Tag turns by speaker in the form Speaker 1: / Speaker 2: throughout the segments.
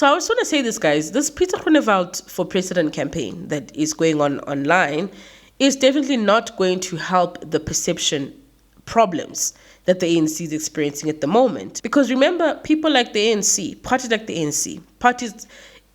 Speaker 1: So I just want to say this, guys. This Peter Groenewald for president campaign that is going on online is definitely not going to help the perception problems that the ANC is experiencing at the moment. Because remember, people like the ANC, parties like the ANC, parties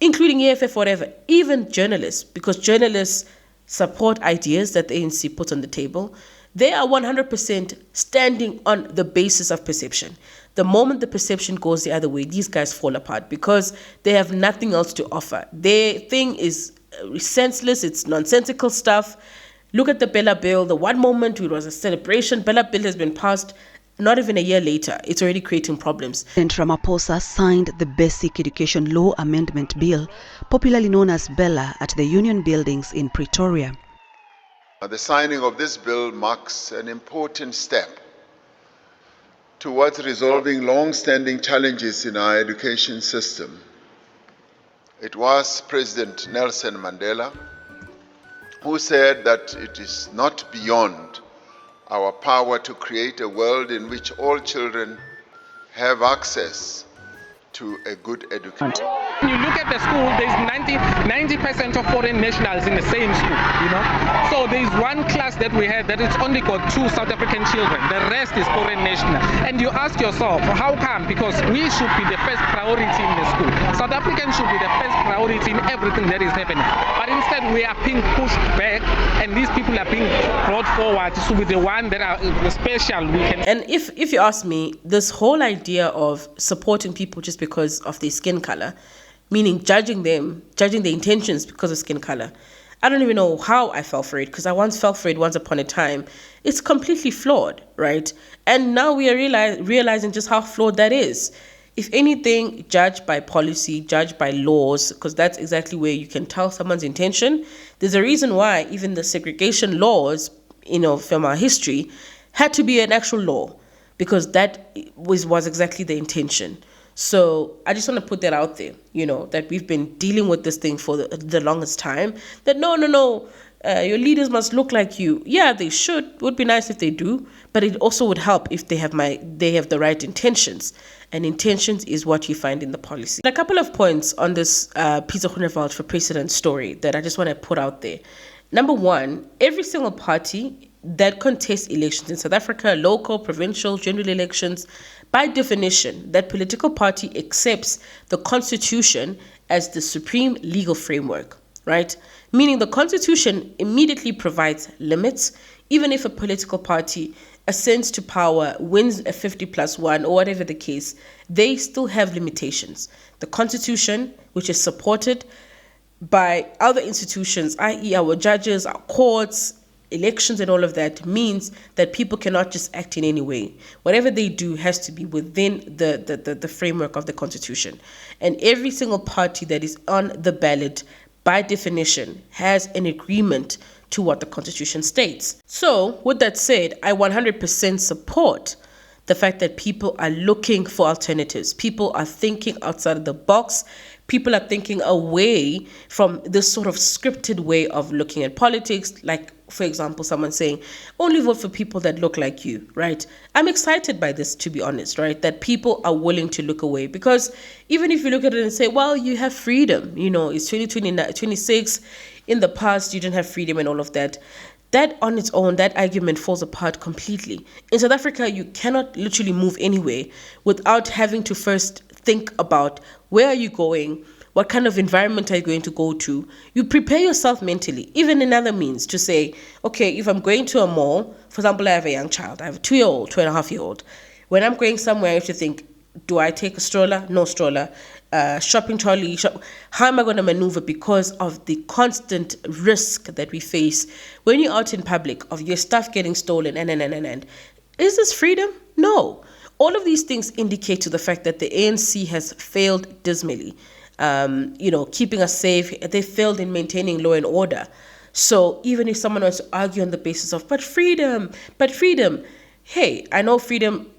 Speaker 1: including EFF, whatever, even journalists, because journalists support ideas that the ANC puts on the table, they are 100% standing on the basis of perception. The moment the perception goes the other way, these guys fall apart because they have nothing else to offer. Their thing is senseless, it's nonsensical stuff. Look at the Bella Bill. The one moment it was a celebration, Bella Bill has been passed. Not even a year later, it's already creating problems.
Speaker 2: President Ramaphosa signed the Basic Education Law Amendment Bill, popularly known as Bella, at the Union Buildings in Pretoria.
Speaker 3: The signing of this bill marks an important step towards resolving long-standing challenges in our education system. It was President Nelson Mandela who said that it is not beyond our power to create a world in which all children have access to a good education.
Speaker 4: When you look at the school, there's 90% of foreign nationals in the same school, So there's one class that we had that it's only got 2 South African children. The rest is foreign national. And you ask yourself, how come? Because we should be the first priority in the school. South Africans should be the first priority in everything that is happening. But instead we are being pushed back and these people are being brought forward to be the one that are special.
Speaker 1: And if you ask me, this whole idea of supporting people just because of their skin color, meaning judging their intentions because of skin color, I don't even know how I fell for it, because I once fell for it once upon a time. It's completely flawed, right? And now we are realizing just how flawed that is. If anything, judge by policy, judge by laws, because that's exactly where you can tell someone's intention. There's a reason why even the segregation laws, from our history, had to be an actual law, because that was exactly the intention. So I just want to put that out there, that we've been dealing with this thing for the longest time, that no, your leaders must look like you. Yeah, they should. It would be nice if they do, but it also would help if they have the right intentions. And intentions is what you find in the policy. A couple of points on this Peter Groenewald for president story that I just want to put out there. Number one, every single party that contests elections in South Africa, local, provincial, general elections, by definition, that political party accepts the Constitution as the supreme legal framework, right? Meaning the Constitution immediately provides limits. Even if a political party ascends to power, wins a 50+1 or whatever the case, they still have limitations. The Constitution, which is supported by other institutions, i.e. our judges, our courts, elections and all of that, means that people cannot just act in any way. Whatever they do has to be within the framework of the Constitution. And every single party that is on the ballot, by definition, has an agreement to what the Constitution states. So, with that said, I 100% support the fact that people are looking for alternatives. People are thinking outside of the box. People are thinking away from this sort of scripted way of looking at politics. Like, for example, someone saying, only vote for people that look like you, right? I'm excited by this, to be honest, right? That people are willing to look away. Because even if you look at it and say, well, you have freedom, it's 2026. In the past, you didn't have freedom and all of that. That on its own, that argument falls apart completely. In South Africa, you cannot literally move anywhere without having to first think about where are you going, what kind of environment are you going to go to. You prepare yourself mentally, even in other means, to say, okay, if I'm going to a mall, for example, I have a young child, I have a 2-year-old, 2.5-year-old. When I'm going somewhere, I have to think, do I take a stroller? No stroller. Shopping trolley. How am I going to maneuver because of the constant risk that we face when you're out in public of your stuff getting stolen and. Is this freedom? No. All of these things indicate to the fact that the ANC has failed dismally. Keeping us safe. They failed in maintaining law and order. So even if someone wants to argue on the basis of, but freedom, hey, I know freedom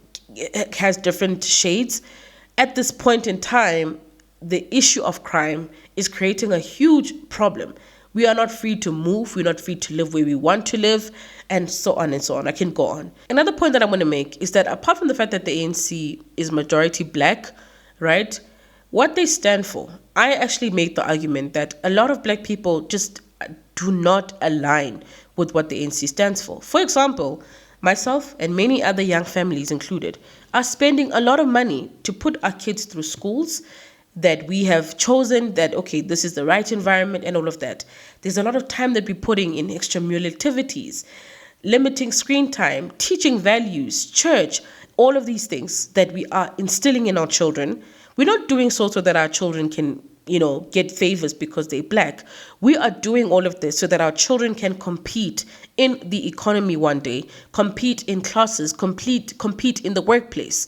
Speaker 1: has different shades. At this point in time, the issue of crime is creating a huge problem. We are not free to move. We're not free to live where we want to live, and so on and so on. I can go on. Another point that I want to make is that apart from the fact that the ANC is majority black, right? what they stand for. I actually made the argument that a lot of black people just do not align with what the ANC stands for. For example, myself and many other young families included are spending a lot of money to put our kids through schools that we have chosen that, okay, this is the right environment and all of that. There's a lot of time that we're putting in extramural activities, limiting screen time, teaching values, church, all of these things that we are instilling in our children. We're not doing so that our children can, get favors because they're black. We are doing all of this so that our children can compete in the economy one day, compete in classes, compete in the workplace,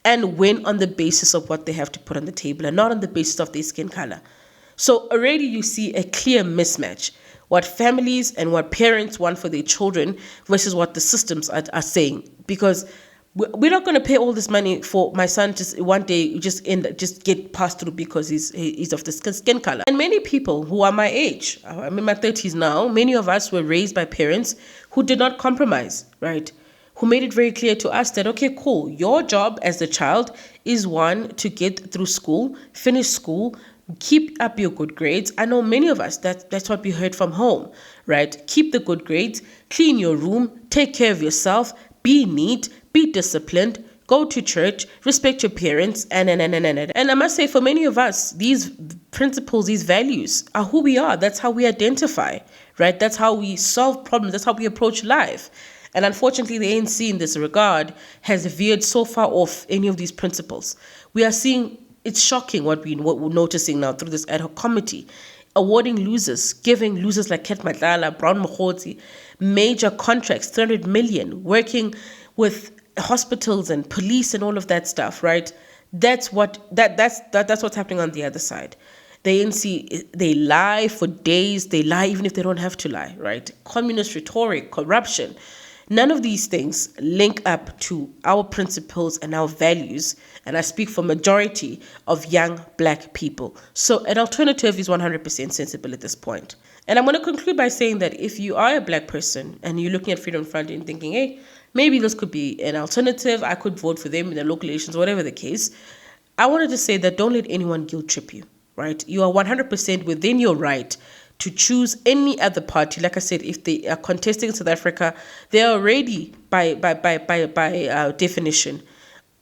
Speaker 1: and win on the basis of what they have to put on the table and not on the basis of their skin color. So already you see a clear mismatch. What families and what parents want for their children versus what the systems are saying. Because we're not going to pay all this money for my son just one day just get passed through because he's of the skin color. And many people who are my age, I'm in my 30s now, many of us were raised by parents who did not compromise, right? Who made it very clear to us that, okay, cool, your job as a child is one, to get through school, finish school, keep up your good grades. I know many of us, that's what we heard from home, right? Keep the good grades, clean your room, take care of yourself, be neat, be disciplined, go to church, respect your parents, and. And I must say, for many of us, these principles, these values are who we are. That's how we identify, right? That's how we solve problems. That's how we approach life. And unfortunately, the ANC in this regard has veered so far off any of these principles. We are seeing, it's shocking what we're noticing now through this ad hoc committee, awarding losers, giving losers like Ket Matlala, Brown Mokhotsi, major contracts, 300 million, working with hospitals and police and all of that stuff, right? That's what's happening on the other side. The ANC, they lie for days, they lie even if they don't have to lie, right? Communist rhetoric, corruption. None of these things link up to our principles and our values, and I speak for majority of young black people. So an alternative is 100% sensible at this point. And I'm going to conclude by saying that if you are a black person and you're looking at Freedom Front and thinking, hey, maybe this could be an alternative, I could vote for them in the local elections, whatever the case, I wanted to say that don't let anyone guilt trip you, right? You are 100% within your right to choose any other party. Like I said, if they are contesting in South Africa, they are already, by definition,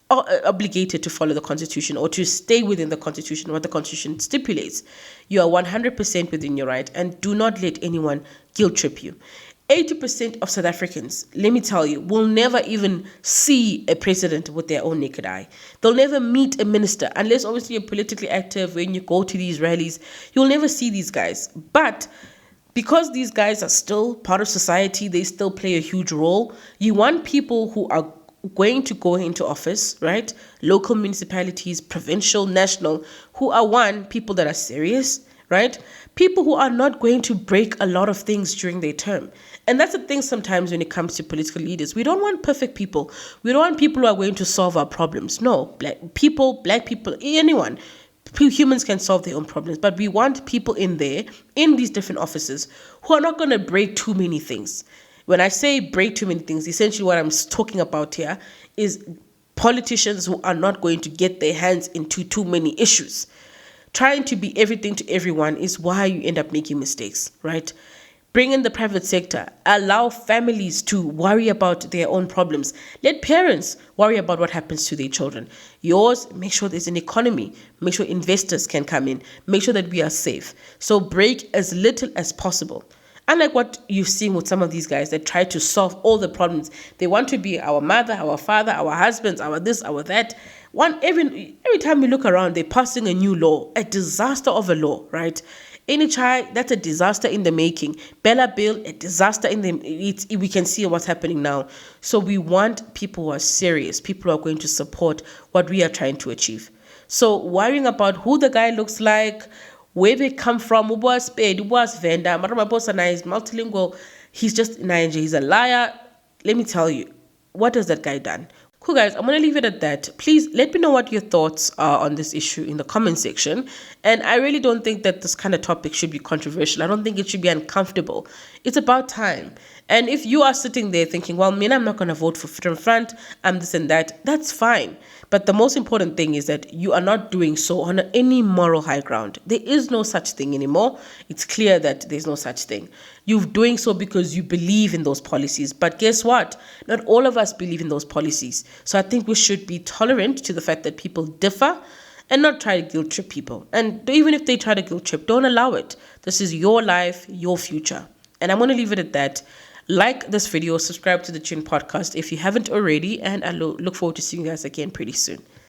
Speaker 1: obligated to follow the Constitution or to stay within the Constitution, what the Constitution stipulates. You are 100% within your right, and do not let anyone guilt trip you. 80% of South Africans, let me tell you, will never even see a president with their own naked eye. They'll never meet a minister, unless obviously you're politically active. When you go to these rallies, you'll never see these guys. But because these guys are still part of society, they still play a huge role. You want people who are going to go into office, right? Local municipalities, provincial, national, who are people that are serious, right? People who are not going to break a lot of things during their term. And that's the thing sometimes when it comes to political leaders. We don't want perfect people. We don't want people who are going to solve our problems. No, black people, anyone. Humans can solve their own problems. But we want people in there, in these different offices, who are not going to break too many things. When I say break too many things, essentially what I'm talking about here is politicians who are not going to get their hands into too many issues. Trying to be everything to everyone is why you end up making mistakes, right? Bring in the private sector. Allow families to worry about their own problems. Let parents worry about what happens to their children. Yours, make sure there's an economy. Make sure investors can come in. Make sure that we are safe. So break as little as possible. Unlike what you've seen with some of these guys that try to solve all the problems. They want to be our mother, our father, our husbands, our this, our that. Every time we look around, they're passing a new law, a disaster of a law, right? Any child, that's a disaster in the making. Bella Bill, a disaster we can see what's happening now. So we want people who are serious, people who are going to support what we are trying to achieve. So worrying about who the guy looks like, where they come from, who was paid, who was vendor, Maramaphosa is multilingual, he's just Niger, he's a liar. Let me tell you, what has that guy done? Cool, guys, I'm going to leave it at that. Please let me know what your thoughts are on this issue in the comment section. And I really don't think that this kind of topic should be controversial. I don't think it should be uncomfortable. It's about time. And if you are sitting there thinking, well, I'm not going to vote for Freedom Front, I'm this and that, that's fine. But the most important thing is that you are not doing so on any moral high ground. There is no such thing anymore. It's clear that there's no such thing. You're doing so because you believe in those policies. But guess what? Not all of us believe in those policies. So I think we should be tolerant to the fact that people differ and not try to guilt trip people. And even if they try to guilt trip, don't allow it. This is your life, your future. And I'm going to leave it at that. Like this video, subscribe to the Chin podcast if you haven't already, and I look forward to seeing you guys again pretty soon.